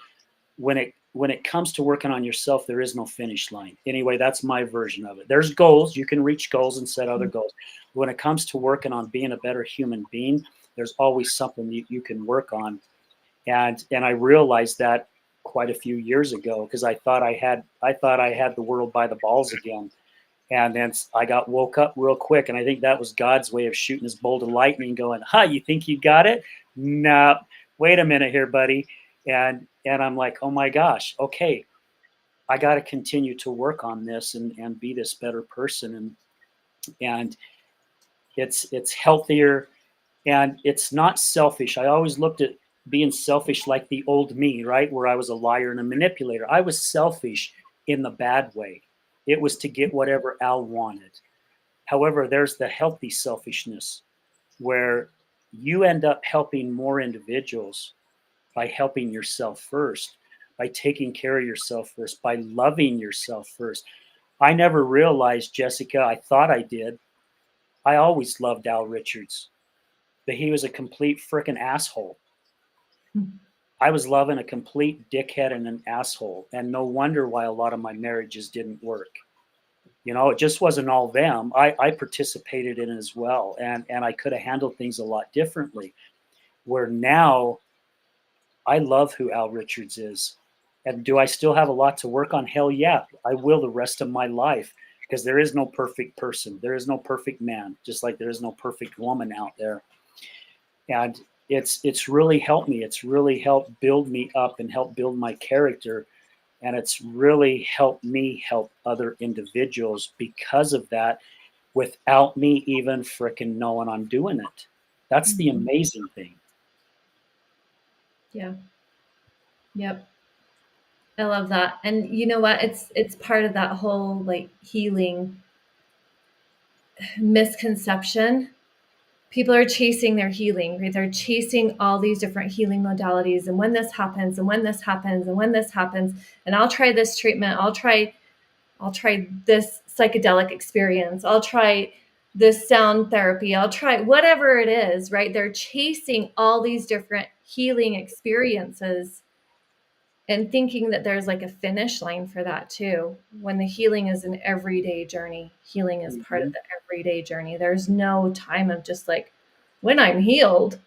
when it comes to working on yourself, there is no finish line. Anyway, that's my version of it. There's goals. You can reach goals and set other goals. When it comes to working on being a better human being, there's always something you can work on. And I realized that quite a few years ago because I thought I had the world by the balls again. And then I got woke up real quick, and I think that was God's way of shooting his bolt of lightning, going, "Huh, you think you got it? No, wait a minute here, buddy." And I'm like, "Oh my gosh, okay, I got to continue to work on this and be this better person." And it's healthier, and it's not selfish. I always looked at being selfish like the old me, right, where I was a liar and a manipulator. I was selfish in the bad way. It was to get whatever Al wanted. However, there's the healthy selfishness where you end up helping more individuals by helping yourself first, by taking care of yourself first, by loving yourself first. I never realized, Jessica, I thought I did. I always loved Al Richards, but he was a complete freaking asshole. I was loving a complete dickhead and an asshole. And no wonder why a lot of my marriages didn't work. You know, it just wasn't all them. I participated in it as well. And I could have handled things a lot differently. Where now I love who Al Richards is. And do I still have a lot to work on? Hell yeah, I will the rest of my life because there is no perfect person. There is no perfect man, just like there is no perfect woman out there. And it's really helped me. It's really helped build me up and help build my character. And it's really helped me help other individuals because of that without me even frickin' knowing I'm doing it. That's the Mhm. amazing thing. Yeah. Yep. I love that. And you know what? It's part of that whole like healing misconception. People are chasing their healing, right? They're chasing all these different healing modalities. And when this happens, and when this happens, and when this happens, and I'll try this treatment, I'll try this psychedelic experience, I'll try this sound therapy, I'll try whatever it is, right? They're chasing all these different healing experiences and thinking that there's like a finish line for that too, when the healing is an everyday journey. Healing is part of Mhm. the everyday journey. There's no time of just like, when I'm healed,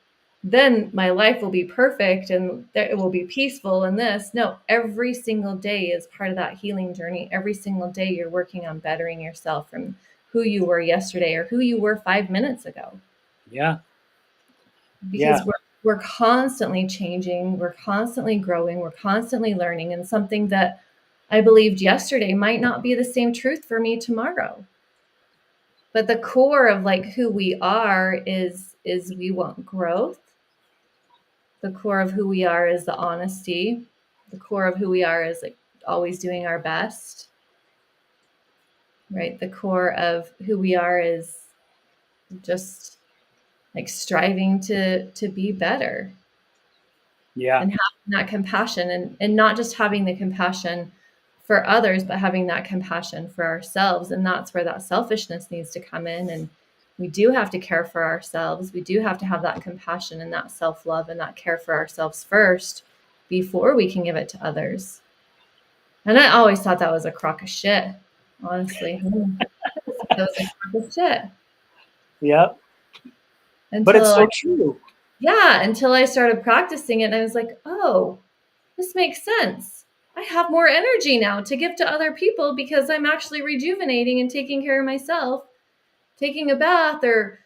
then my life will be perfect and it will be peaceful and this. No, every single day is part of that healing journey. Every single day you're working on bettering yourself from who you were yesterday or who you were 5 minutes ago, Yeah. because Yeah. we're constantly changing, we're constantly growing, we're constantly learning, and something that I believed yesterday might not be the same truth for me tomorrow. But the core of like who we are is we want growth. The core of who we are is the honesty. The core of who we are is like always doing our best, right? The core of who we are is just like striving to be better Yeah. and having that compassion, and not just having the compassion for others, but having that compassion for ourselves. And that's where that selfishness needs to come in. And we do have to care for ourselves. We do have to have that compassion and that self-love and that care for ourselves first before we can give it to others. And I always thought that was a crock of shit, honestly. I thought that was a crock of shit Yeah. But it's until so true. yeah, until I started practicing it and I was like, oh, this makes sense. I have more energy now to give to other people because I'm actually rejuvenating and taking care of myself, taking a bath or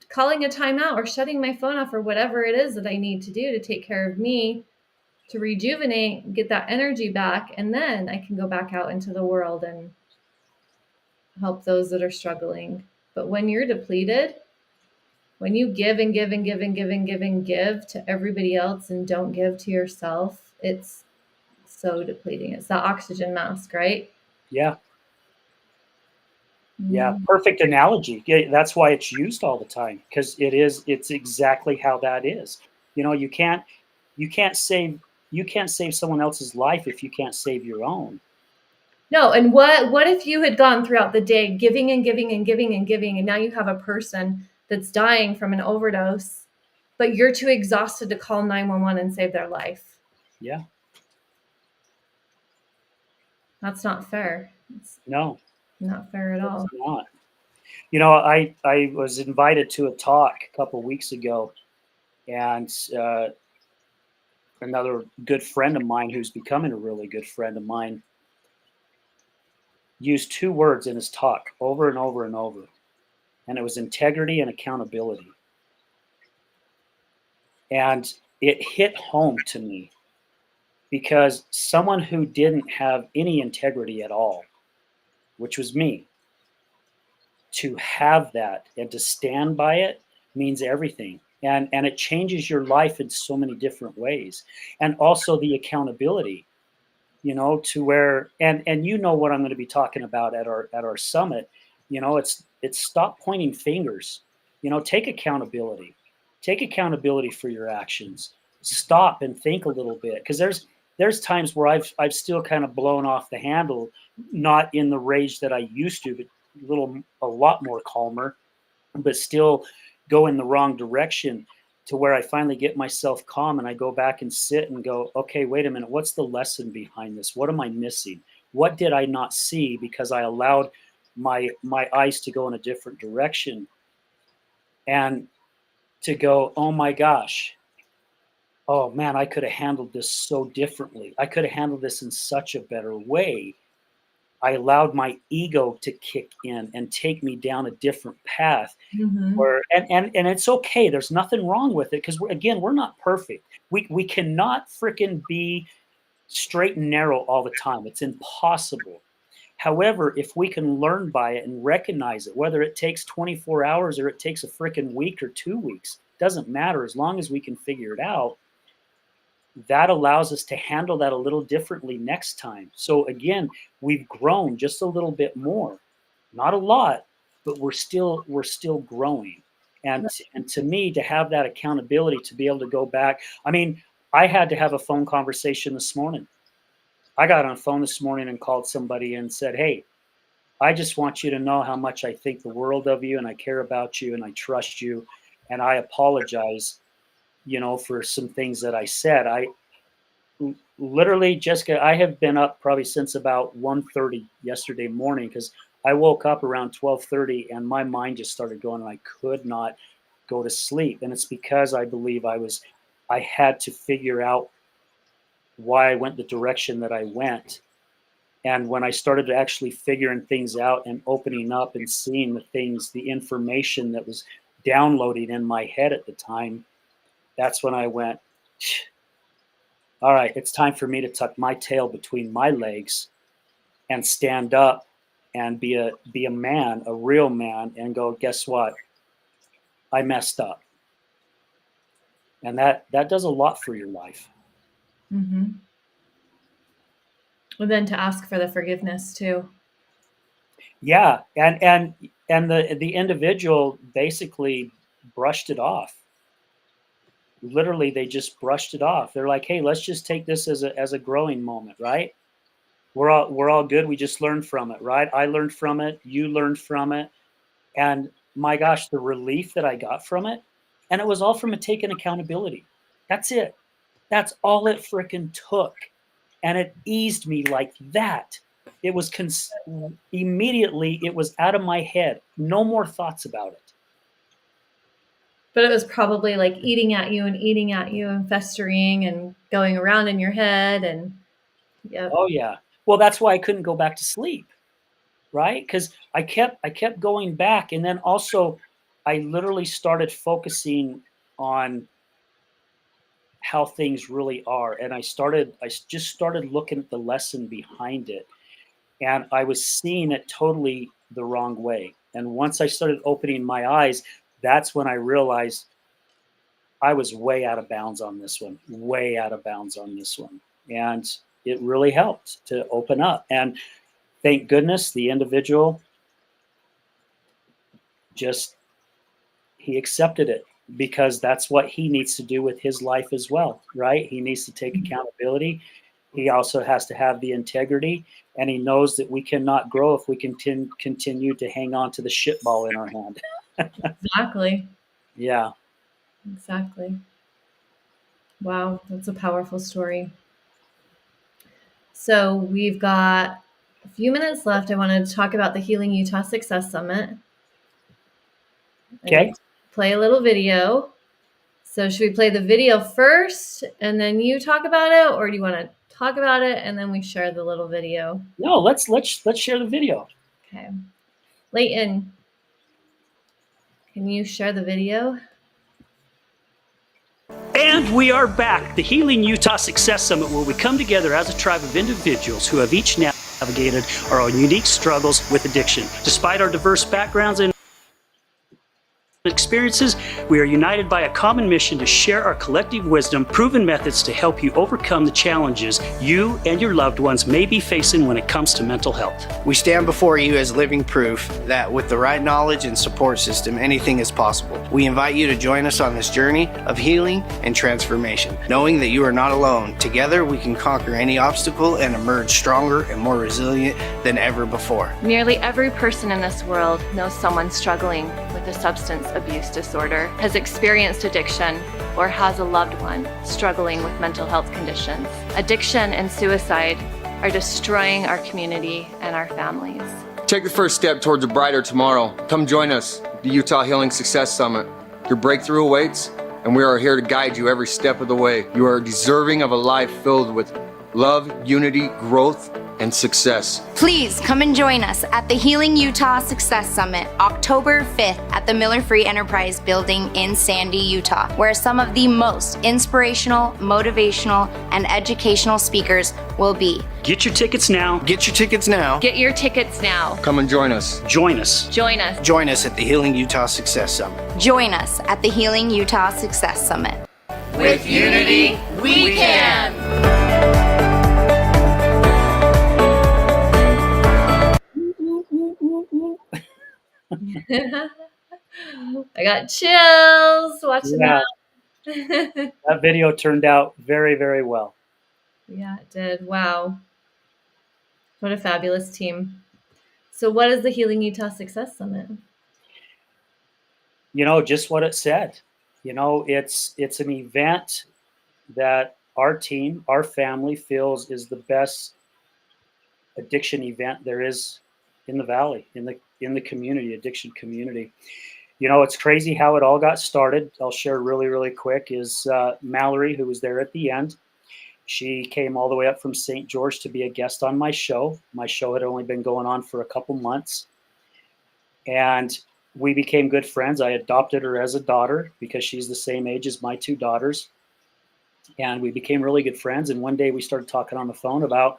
calling a timeout or shutting my phone off or whatever it is that I need to do to take care of me, to rejuvenate, get that energy back. And then I can go back out into the world and help those that are struggling. But when you're depleted, when you give and give and give and give and give and give to everybody else and don't give to yourself, it's so depleting. It's that oxygen mask, right? Yeah. Yeah. Mm. Perfect analogy. Yeah, that's why it's used all the time, because it's exactly how that is. You know, you can't save you can't save someone else's life if you can't save your own. No, and what if you had gone throughout the day giving and giving and giving and giving, and now you have a person that's dying from an overdose, but you're too exhausted to call 911 and save their life? Yeah. That's not fair. It's No, not fair at it's all. not. You know, I was invited to a talk a couple weeks ago, and another good friend of mine who's becoming a really good friend of mine used two words in his talk over and over and over, and it was integrity and accountability. And it hit home to me because someone who didn't have any integrity at all, which was me, to have that and to stand by it means everything. And it changes your life in so many different ways. And also the accountability, you know, to where and you know what I'm going to be talking about at our summit. You know, it's stop pointing fingers. You know, take accountability. Take accountability for your actions. Stop and think a little bit, because there's times where I've still kind of blown off the handle, not in the rage that I used to, but a lot more calmer, but still go in the wrong direction, to where I finally get myself calm and I go back and sit and go, okay, wait a minute, what's the lesson behind this? What am I missing? What did I not see because I allowed my eyes to go in a different direction? And to go, oh my gosh, oh man, I could have handled this so differently. I could have handled this in such a better way. I allowed my ego to kick in and take me down a different path. Mm-hmm. And it's okay. There's nothing wrong with it, because we're not perfect. We cannot freaking be straight and narrow all the time. It's impossible. However, if we can learn by it and recognize it, whether it takes 24 hours or it takes a freaking week or 2 weeks, doesn't matter, as long as we can figure it out. That allows us to handle that a little differently next time. So again, we've grown just a little bit more, not a lot, but we're still growing. And to me, to have that accountability, to be able to go back, I mean, I had to have a phone conversation this morning. I got on the phone this morning and called somebody and said, hey, I just want you to know how much I think the world of you, and I care about you, and I trust you, and I apologize, for some things that I said. I literally, Jessica, I have been up probably since about 1:30 yesterday morning, because I woke up around 12:30 and my mind just started going, and I could not go to sleep. And it's because I believe I had to figure out why I went the direction that I went. And when I started to actually figuring things out and opening up and seeing the things, the information that was downloading in my head at the time, that's when I went, all right, it's time for me to tuck my tail between my legs and stand up and be a man, a real man, and go, guess what? I messed up. And that does a lot for your life. Mm-hmm. And then to ask for the forgiveness too. Yeah, and the individual basically brushed it off. Literally, they just brushed it off. They're like, hey, let's just take this as a growing moment, right? We're all good. We just learned from it, right? I learned from it. You learned from it. And my gosh, the relief that I got from it. And it was all from taking accountability. That's it. That's all it freaking took. And it eased me like that. It was immediately, it was out of my head. No more thoughts about it. But it was probably like eating at you and festering and going around in your head. And yep. Oh yeah. Well, that's why I couldn't go back to sleep, right? Because I kept going back, and then also I literally started focusing on how things really are, and I just started looking at the lesson behind it, and I was seeing it totally the wrong way. And once I started opening my eyes, that's when I realized I was way out of bounds on this one, and it really helped to open up. And thank goodness the individual just, he accepted it, because that's what he needs to do with his life as well, right? He needs to take accountability. He also has to have the integrity, and he knows that we cannot grow if we continue to hang on to the shit ball in our hand. Exactly. Yeah. Exactly. Wow, that's a powerful story. So we've got a few minutes left. I wanted to talk about the Healing Utah Success Summit. Okay. Play a little video. So should we play the video first and then you talk about it, or do you want to talk about it and then we share the little video? No, let's share the video. Okay. Leighton, can you share the video? And we are back, the Healing Utah Success Summit, where we come together as a tribe of individuals who have each navigated our own unique struggles with addiction. Despite our diverse backgrounds and experiences, we are united by a common mission to share our collective wisdom, proven methods to help you overcome the challenges you and your loved ones may be facing when it comes to mental health. We stand before you as living proof that with the right knowledge and support system, anything is possible. We invite you to join us on this journey of healing and transformation, knowing that you are not alone. Together, we can conquer any obstacle and emerge stronger and more resilient than ever before. Nearly every person in this world knows someone struggling with a substance abuse disorder, has experienced addiction, or has a loved one struggling with mental health conditions. Addiction and suicide are destroying our community and our families. Take the first step towards a brighter tomorrow. Come join us, the Utah Healing Success Summit. Your breakthrough awaits, and we are here to guide you every step of the way. You are deserving of a life filled with love, unity, growth, and success. Please come and join us at the Healing Utah Success Summit, October 5th at the Miller Free Enterprise Building in Sandy, Utah, where some of the most inspirational, motivational, and educational speakers will be. Get your tickets now. Get your tickets now. Get your tickets now. Come and join us. Join us. Join us. Join us at the Healing Utah Success Summit. Join us at the Healing Utah Success Summit. With unity, we can. I got chills watching Yeah. that. That video turned out very, very well. Yeah, it did. Wow. What a fabulous team. So what is the Healing Utah Success Summit? You know, just what it said. You know, it's an event that our team, our family feels is the best addiction event there is in the valley, in the community, addiction community. You know, it's crazy how it all got started. I'll share really, really quick is Malory, who was there at the end. She came all the way up from St. George to be a guest on my show. My show had only been going on for a couple months. And we became good friends. I adopted her as a daughter because she's the same age as my two daughters. And we became really good friends. And one day we started talking on the phone about,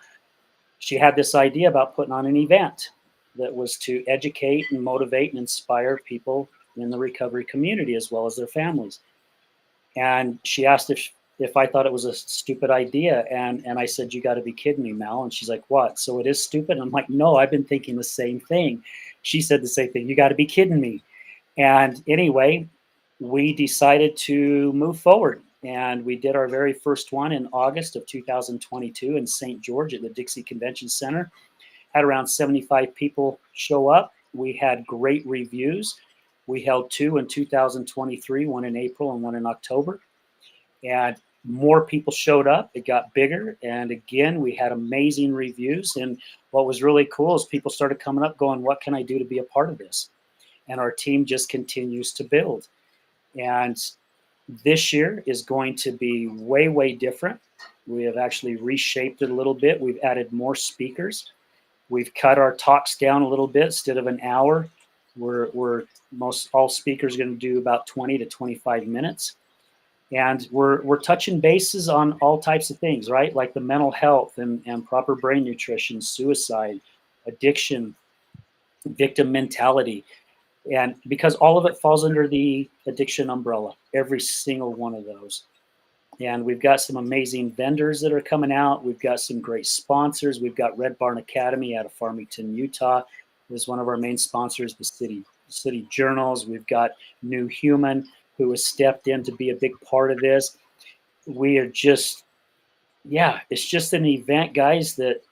she had this idea about putting on an event that was to educate and motivate and inspire people in the recovery community as well as their families. And she asked if I thought it was a stupid idea. And I said, you got to be kidding me, Mal. And she's like, what? So it is stupid? And I'm like, no, I've been thinking the same thing. She said the same thing. You got to be kidding me. And anyway, we decided to move forward. And we did our very first one in August of 2022 in St. George at the Dixie Convention Center. Had around 75 people show up. We had great reviews. We held two in 2023, one in April and one in October. And more people showed up. It got bigger. And again, we had amazing reviews. And what was really cool is people started coming up going, what can I do to be a part of this? And our team just continues to build. And this year is going to be way, way different. We have actually reshaped it a little bit. We've added more speakers. We've cut our talks down a little bit. Instead of an hour, we're all speakers are going to do about 20 to 25 minutes. And we're touching bases on all types of things, right? Like the mental health and proper brain nutrition, suicide, addiction, victim mentality. And because all of it falls under the addiction umbrella, every single one of those. And we've got some amazing vendors that are coming out. We've got some great sponsors. We've got Red Barn Academy out of Farmington, Utah, is one of our main sponsors, the City Journals. We've got New Human, who has stepped in to be a big part of this. We are just, yeah, it's just an event, guys, that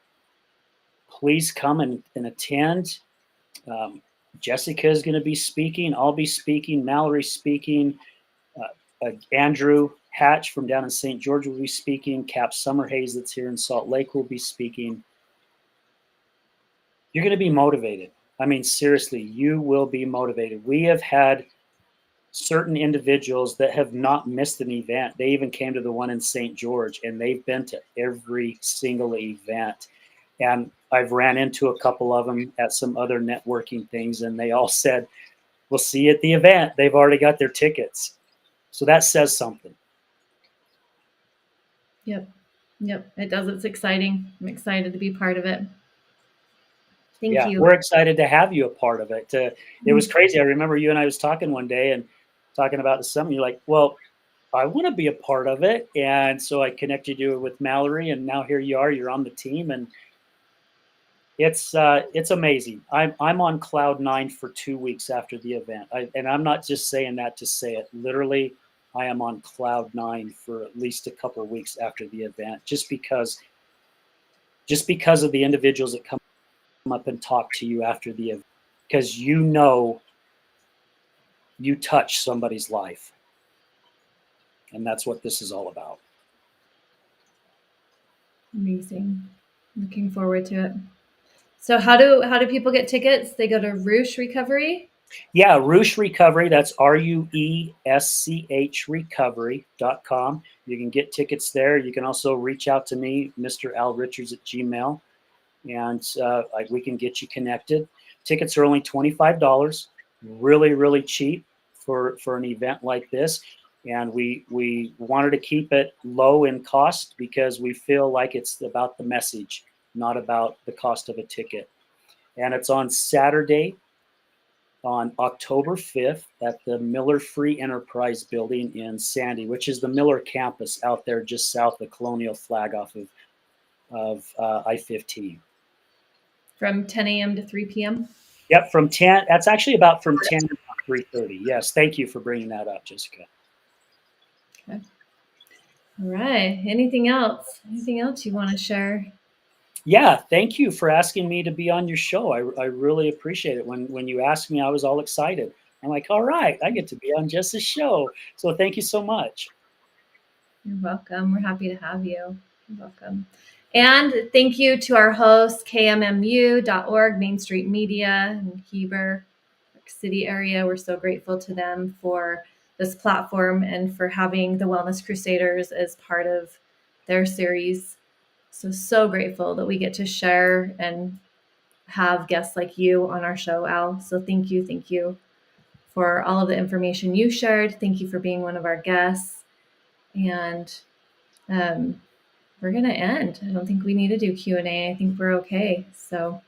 please come and attend. Jessica is going to be speaking. I'll be speaking. Malory's speaking. Andrew Hatch from down in St. George will be speaking. Cap Summerhays that's here in Salt Lake will be speaking. You're going to be motivated. I mean, seriously, you will be motivated. We have had certain individuals that have not missed an event. They even came to the one in St. George, and they've been to every single event. And I've ran into a couple of them at some other networking things, and they all said, we'll see you at the event. They've already got their tickets. So that says something. Yep, it does. It's exciting. I'm excited to be part of it. Thank you. We're excited to have you a part of it. It was crazy. I remember you and I was talking one day and talking about the summit. You're like, well, I want to be a part of it. And so I connected you with Malory, and now here you are. You're on the team, and it's amazing. I'm on cloud 9 for 2 weeks after the event. And I'm not just saying that to say it. Literally, I am on cloud 9 for at least a couple of weeks after the event, just because of the individuals that come up and talk to you after the event, because you know you touch somebody's life. And that's what this is all about. Amazing. Looking forward to it. So how do people get tickets? They go to Ruesch Recovery? Yeah, Ruesch Recovery. That's RUESCH recovery.com. You can get tickets there. You can also reach out to me, Mr. Al Richards at Gmail. and we can get you connected. Tickets are only $25, really, really cheap for an event like this. And we wanted to keep it low in cost because we feel like it's about the message, not about the cost of a ticket. And it's on Saturday, on October 5th at the Miller Free Enterprise Building in Sandy, which is the Miller campus out there just south of Colonial Flag off of I-15. From 10 a.m. to 3 p.m.? Yep, from 10. That's actually about from 10 to 3:30. Yes, thank you for bringing that up, Jessica. Okay. All right. Anything else? Anything else you want to share? Yeah, thank you for asking me to be on your show. I really appreciate it. When you asked me, I was all excited. I'm like, all right, I get to be on Jess's show. So thank you so much. You're welcome. We're happy to have you. You're welcome. And thank you to our hosts, kmmu.org, Main Street Media in Heber City area. We're so grateful to them for this platform and for having the Wellness Crusaders as part of their series. So grateful that we get to share and have guests like you on our show, Al. So thank you for all of the information you shared. Thank you for being one of our guests. And we're going to end. I don't think we need to do Q&A. I think we're okay. So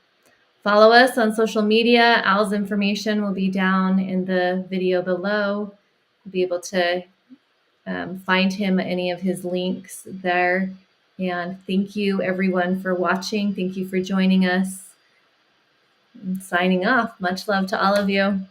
follow us on social media. Al's information will be down in the video below. You'll be able to find him at any of his links there. And thank you, everyone, for watching. Thank you for joining us. I'm signing off. Much love to all of you.